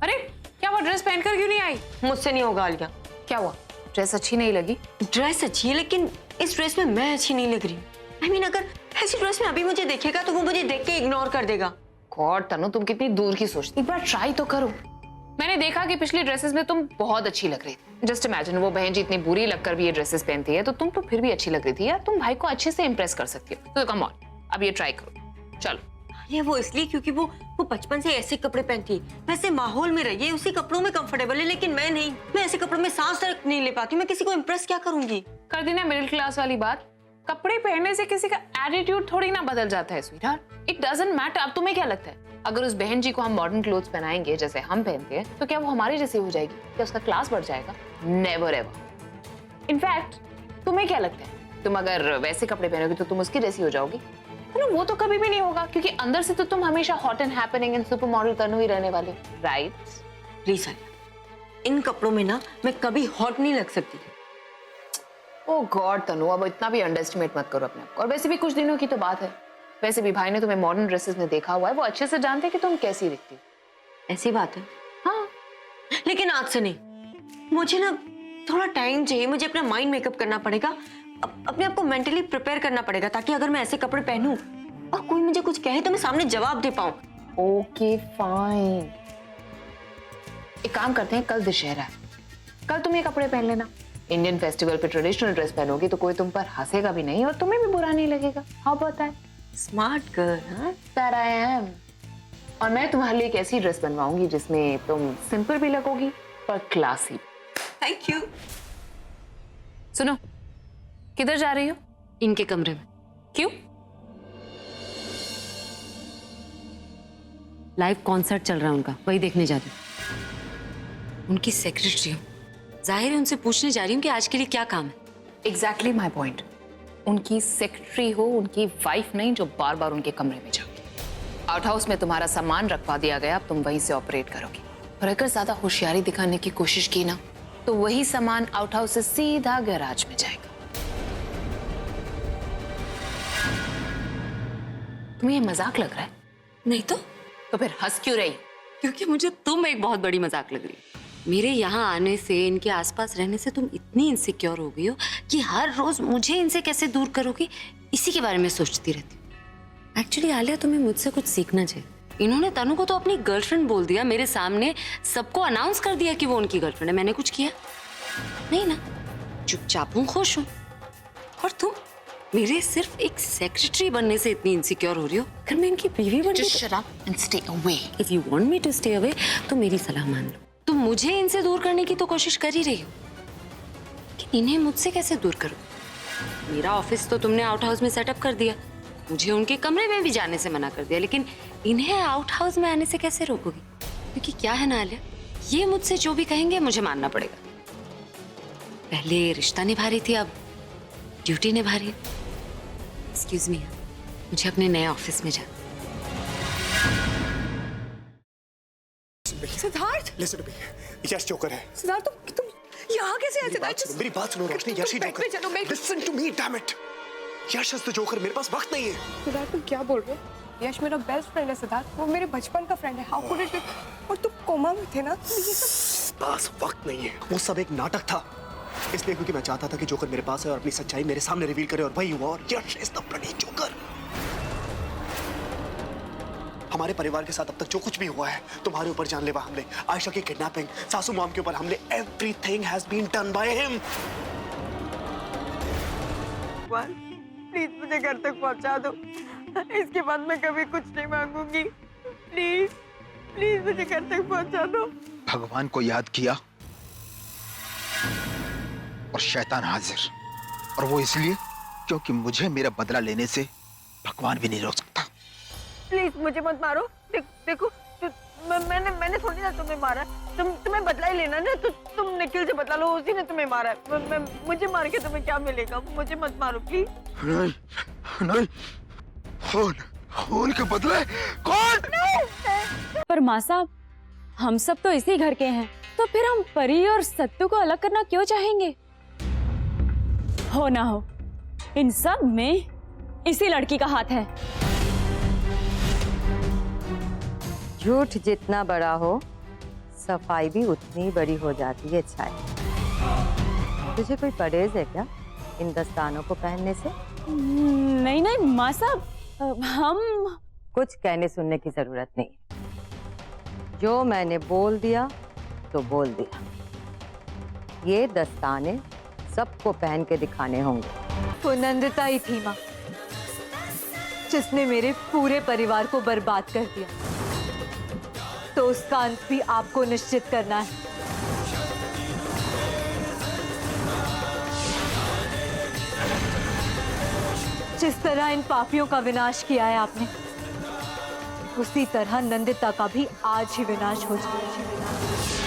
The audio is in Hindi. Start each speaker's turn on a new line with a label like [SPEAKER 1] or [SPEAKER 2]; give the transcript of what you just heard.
[SPEAKER 1] अरे क्या वो ड्रेस पहनकर क्यों नहीं आई?
[SPEAKER 2] मुझसे नहीं होगा आलिया।
[SPEAKER 1] क्या हुआ? ड्रेस अच्छी नहीं लगी?
[SPEAKER 2] ड्रेस अच्छी है लेकिन इस ड्रेस में मैं अच्छी नहीं लग रही। I mean, अगर ऐसी ड्रेस में अभी मुझे देखेगा तो वो मुझे देख के इग्नोर कर देगा।
[SPEAKER 1] गॉड तनु, तुम कितनी दूर की सोचती। एक बार ट्राई तो करो। मैंने देखा कि पिछली ड्रेसेस में तुम बहुत अच्छी लग रही थी। जस्ट इमेजिन, वो बहन जी इतनी बुरी लगकर भी ये ड्रेसेस पहनती है तो तुम तो फिर भी अच्छी लग रही थी यार। तुम भाई को अच्छे से इंप्रेस कर सकती हो। तो कम ऑन, अब ये ट्राई करो। चलो।
[SPEAKER 2] ये वो इसलिए क्योंकि वो बचपन से ऐसे कपड़े पहनती है, वैसे माहौल में रही है, उसी कपड़ों में कंफर्टेबल है, लेकिन मैं नहीं। मैं ऐसे कपड़ों में सांस तक नहीं ले पाती। मैं किसी को इंप्रेस क्या करूंगी?
[SPEAKER 1] कर दी ना मिडिल क्लास वाली बात। कपड़े पहनने से किसी का एटीट्यूड थोड़ी ना बदल जाता है स्वीटहार्ट। It doesn't matter. अब तुम्हें क्या लगता है, अगर उस बहन जी को हम मॉडर्न क्लोथ्स पहनाएंगे जैसे हम पहनते हैं तो क्या वो हमारी जैसी हो जाएगी? क्या उसका क्लास बढ़ जाएगा? Never ever. इनफैक्ट तुम्हें क्या लगता है, तुम अगर वैसे कपड़े पहनोगे तो तुम उसकी जैसी हो जाओगी? तो वो तो कभी भी नहीं होगा, क्योंकि अंदर से तो तुम हमेशा hot and happening and supermodel Tanu ही रहने वाले, राइट?
[SPEAKER 2] प्लीज आलिया, इन कपड़ों में ना मैं कभी हॉट नहीं लग सकती।
[SPEAKER 1] ओ गॉड तनु, अब इतना भी अंडरएस्टिमेट मत करो अपने आप को। और वैसे भी कुछ दिनों की तो बात है। वैसे भी भाई ने तुम्हें मॉडर्न ड्रेसेस में देखा हुआ है, वो अच्छे से जानते हैं कि तुम कैसी दिखती हो।
[SPEAKER 2] ऐसी बात है?
[SPEAKER 1] हाँ,
[SPEAKER 2] लेकिन आज से नहीं। मुझे ना थोड़ा टाइम चाहिए। मुझे अपना माइंड मेकअप करना पड़ेगा, अपने आप को मेंटली प्रिपेयर करना पड़ेगा, ताकि अगर मैं ऐसे कपड़े पहनूं और कोई मुझे कुछ कहे तो मैं सामने जवाब दे पाऊं।
[SPEAKER 1] Okay fine. एक काम करते हैं, कल दशहरा है, कल तुम ये कपड़े पहन लेना। इंडियन फेस्टिवल पे ट्रेडिशनल ड्रेस पहनोगी तो कोई तुम पर हंसेगा भी नहीं और तुम्हें भी बुरा नहीं लगेगा। How about that?
[SPEAKER 2] Smart girl.
[SPEAKER 1] That I am. और मैं तुम्हारे लिए एक ऐसी ड्रेस बनवाऊंगी जिसमें तुम सिंपल भी लगोगी पर क्लासी।
[SPEAKER 2] Thank you.
[SPEAKER 1] सुनो, किधर जा रही हो?
[SPEAKER 2] इनके कमरे में।
[SPEAKER 1] क्यों?
[SPEAKER 3] लाइव कॉन्सर्ट चल रहा है उनका, वही देखने जा रही हूँ। उनकी सेक्रेटरी हूँ, जाहिर है उनसे पूछने जा रही हूँ कि आज के लिए क्या काम है।
[SPEAKER 1] Exactly my point. उनकी सेक्रेटरी हो, उनकी वाइफ नहीं जो बार बार उनके कमरे में जाओगी। आउट हाउस में तुम्हारा सामान रखवा दिया गया, अब तुम वहीं से ऑपरेट करोगी। और अगर ज्यादा होशियारी दिखाने की कोशिश की ना तो वही सामान आउट हाउस से सीधा गैराज में जाएगा। तुम्हें ये मजाक लग रहा है?
[SPEAKER 3] नहीं तो
[SPEAKER 1] फिर हंस क्यों रही?
[SPEAKER 3] क्योंकि मुझे तुम एक बहुत बड़ी मजाक लग रही है। मेरे यहाँ आने से, इनके आसपास रहने से तुम इतनी इनसिक्योर हो गई हो कि हर रोज मुझे इनसे कैसे दूर करोगी, इसी के बारे में सोचती रहती हूँ। एक्चुअली आलिया, तुम्हें मुझसे कुछ सीखना चाहिए। इन्होंने तनु को तो अपनी गर्लफ्रेंड बोल दिया, मेरे सामने सबको अनाउंस कर दिया कि वो उनकी गर्लफ्रेंड है। मैंने कुछ किया नहीं ना, चुपचाप हूँ, खुश हूँ। और तुम मेरे सिर्फ एक सेक्रेटरी बनने से इतनी इनसिक्योर हो रही हो। अगर मैं इनकी बीवी बन
[SPEAKER 1] Just shut up and stay away.
[SPEAKER 3] If you want me to stay away, तो मेरी सलाह मान लो। तुम मुझे इनसे दूर करने की तो कोशिश कर ही रही हो, कि इन्हें मुझसे कैसे दूर करो? मेरा ऑफिस तो तुमने आउट हाउस में सेटअप कर दिया, मुझे उनके कमरे में भी जाने से मना कर दिया, लेकिन इन्हें आउट हाउस में आने से कैसे रोकोगी? क्योंकि क्या है ना आलिया, ये मुझसे जो भी कहेंगे मुझे मानना पड़ेगा। पहले रिश्ता निभा रही थी, अब ड्यूटी निभा रही है। एक्सक्यूज मी, मुझे अपने नए ऑफिस में जाना।
[SPEAKER 4] Siddharth,
[SPEAKER 5] listen to me, Yash joker है।
[SPEAKER 4] सिद्धार्थ तुम यहाँ कैसे आए? सिद्धार्थ
[SPEAKER 5] मेरी बात सुनो रोशनी, यश ही जोकर।
[SPEAKER 4] चलो मैं
[SPEAKER 5] listen to me, damn it. Yash is the joker. मेरे पास वक्त नहीं है।
[SPEAKER 4] सिद्धार्थ तुम क्या बोल रहे हो? यश मेरा बेस्ट फ्रेंड है सिद्धार्थ, वो मेरे बचपन का फ्रेंड है। How could it? और तुम कोमा में थे ना, तो ये सब
[SPEAKER 5] पास वक्त नहीं है। वो सब एक नाटक था, इसलिए क्योंकि मैं चाहता था कि जोकर मेरे पास है और अपनी सच्चाई मेरे सामने रिवील करे, और वही हुआ। और यश इज द ब्लडी जोकर। हमारे परिवार के साथ अब तक जो कुछ भी हुआ है, तुम्हारे ऊपर जानलेवा हमले, आयशा की किडनैपिंग, सासू मॉम के ऊपर हमले, everything has been done by him.
[SPEAKER 2] Please मुझे घर तक पहुंचा दो, इसके बाद मैं कभी कुछ नहीं मांगूंगी। प्लीज प्लीज मुझे घर तक पहुंचा दो।
[SPEAKER 6] भगवान को याद किया और शैतान हाजिर, और वो इसलिए क्योंकि मुझे मेरा बदला लेने से भगवान भी नहीं रोक सकता।
[SPEAKER 2] प्लीज मुझे मत मारो। देखो मैंने थोड़ी ना तुम्हें मारा, तुम्हें बदला ही लेना ना, तो तुम निखिल से बदला लो, उसी ने तुम्हें मारा है। मुझे मार के तुम्हें क्या मिलेगा? मुझे मत मारो प्लीज।
[SPEAKER 6] नहीं नहीं, खून के बदले कौन?
[SPEAKER 7] पर माँ साहब, हम सब तो इसी घर के हैं, तो फिर हम परी और सत्तू को अलग करना क्यों चाहेंगे? हो ना हो, इन सब में इसी लड़की का हाथ है।
[SPEAKER 8] झूठ जितना बड़ा हो,
[SPEAKER 2] सफाई भी उतनी बड़ी हो जाती है छाया। तुझे कोई परहेज है क्या इन दस्तानों को पहनने से?
[SPEAKER 7] नहीं नहीं माँ साहब, हम
[SPEAKER 2] कुछ कहने सुनने की जरूरत नहीं, जो मैंने बोल दिया तो बोल दिया। ये दस्ताने सबको पहन के दिखाने होंगे।
[SPEAKER 8] वो नंदिता ही थी माँ, जिसने मेरे पूरे परिवार को बर्बाद कर दिया, तो उसका अंत भी आपको निश्चित करना है। जिस तरह इन पापियों का विनाश किया है आपने, उसी तरह नंदिता का भी आज ही विनाश हो जाए।